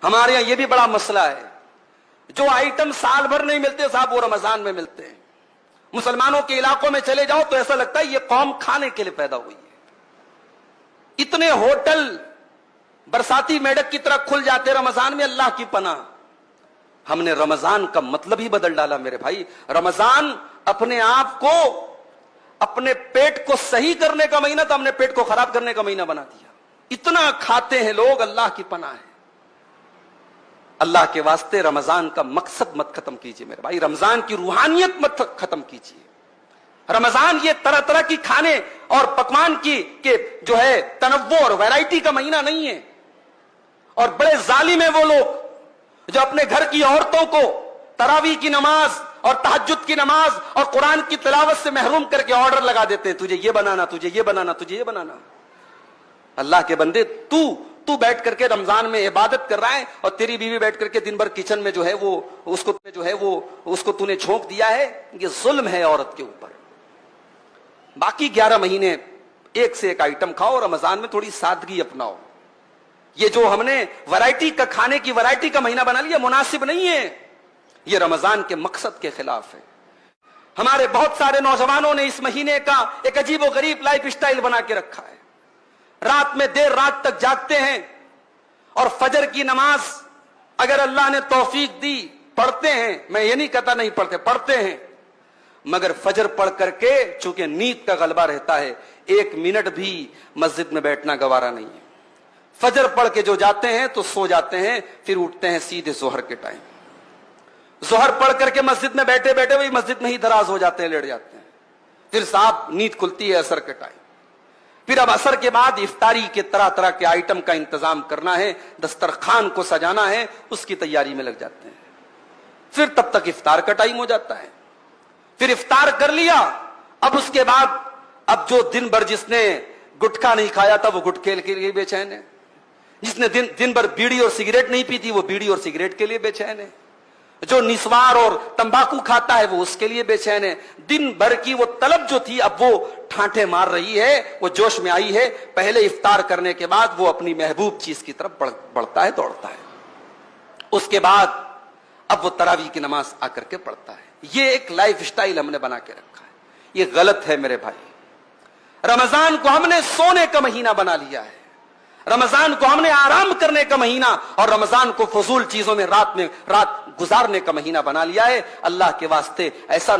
ہمارے یہاں یہ بھی بڑا مسئلہ ہے، جو آئٹم سال بھر نہیں ملتے صاحب وہ رمضان میں ملتے ہیں۔ مسلمانوں کے علاقوں میں چلے جاؤ تو ایسا لگتا ہے یہ قوم کھانے کے لیے پیدا ہوئی ہے۔ اتنے ہوٹل برساتی میڈک کی طرح کھل جاتے رمضان میں، اللہ کی پناہ۔ ہم نے رمضان کا مطلب ہی بدل ڈالا میرے بھائی۔ رمضان اپنے آپ کو، اپنے پیٹ کو صحیح کرنے کا مہینہ تھا، ہم نے پیٹ کو خراب کرنے کا مہینہ بنا دیا۔ اتنا کھاتے ہیں لوگ، اللہ کی پناہ ہے۔ اللہ کے واسطے رمضان کا مقصد مت ختم کیجئے میرے بھائی، رمضان کی روحانیت مت ختم کیجئے۔ رمضان یہ طرح طرح کی کھانے اور پکوان کی کہ جو ہے تنوع اور ویرائٹی کا مہینہ نہیں ہے۔ اور بڑے ظالم ہیں وہ لوگ جو اپنے گھر کی عورتوں کو تراویح کی نماز اور تہجد کی نماز اور قرآن کی تلاوت سے محروم کر کے آرڈر لگا دیتے ہیں، تجھے یہ بنانا، تجھے یہ بنانا، تجھے یہ بنانا۔ اللہ کے بندے، تو بیٹھ کر کے رمضان میں عبادت کر رہا ہے اور تیری بیوی بیٹھ کر کے دن بھر کچن میں جو ہے وہ اس کو تو نے جھونک دیا ہے، یہ ظلم ہے عورت کے اوپر۔ باقی 11 مہینے ایک سے ایک آئٹم کھاؤ، رمضان میں تھوڑی سادگی اپناؤ۔ یہ جو ہم نے ورائٹی کا کھانے کی ورائٹی کا مہینہ بنا لیا مناسب نہیں ہے، یہ رمضان کے مقصد کے خلاف ہے۔ ہمارے بہت سارے نوجوانوں نے اس مہینے کا ایک عجیب و غریب لائف سٹائل بنا کے رکھا ہے۔ رات میں دیر رات تک جاگتے ہیں اور فجر کی نماز اگر اللہ نے توفیق دی پڑھتے ہیں، میں یہ نہیں کہتا نہیں پڑھتے، پڑھتے ہیں، مگر فجر پڑھ کر کے چونکہ نیند کا غلبہ رہتا ہے 1 منٹ بھی مسجد میں بیٹھنا گوارا نہیں ہے۔ فجر پڑھ کے جو جاتے ہیں تو سو جاتے ہیں، پھر اٹھتے ہیں سیدھے ظہر کے ٹائم۔ ظہر پڑھ کر کے مسجد میں بیٹھے بیٹھے وہی مسجد میں ہی دراز ہو جاتے ہیں، لیٹ جاتے ہیں، پھر صاحب نیند کھلتی ہے عصر کے ٹائم۔ پھر اب عصر کے بعد افطاری کے طرح طرح کے آئٹم کا انتظام کرنا ہے، دسترخوان کو سجانا ہے، اس کی تیاری میں لگ جاتے ہیں۔ پھر تب تک افطار کا ٹائم ہو جاتا ہے، پھر افطار کر لیا، اب اس کے بعد اب جو دن بھر جس نے گٹکا نہیں کھایا تھا وہ گٹکے کے لیے بے چین ہے، جس نے دن بھر بیڑی اور سگریٹ نہیں پی تھی وہ بیڑی اور سگریٹ کے لیے بے چین ہے، جو نسوار اور تمباکو کھاتا ہے وہ اس کے لیے بے چین ہے۔ دن بھر کی وہ طلب جو تھی اب وہ ٹھانٹے مار رہی ہے، وہ جوش میں آئی ہے۔ پہلے افطار کرنے کے بعد وہ اپنی محبوب چیز کی طرف بڑھتا ہے، دوڑتا ہے۔ اس کے بعد اب وہ تراویح کی نماز آ کر کے پڑھتا ہے۔ یہ ایک لائف سٹائل ہم نے بنا کے رکھا ہے، یہ غلط ہے میرے بھائی۔ رمضان کو ہم نے سونے کا مہینہ بنا لیا ہے، رمضان کو ہم نے آرام کرنے کا مہینہ اور رمضان کو فضول چیزوں میں رات گزارنے کا مہینہ بنا لیا ہے۔ اللہ کے واسطے ایسا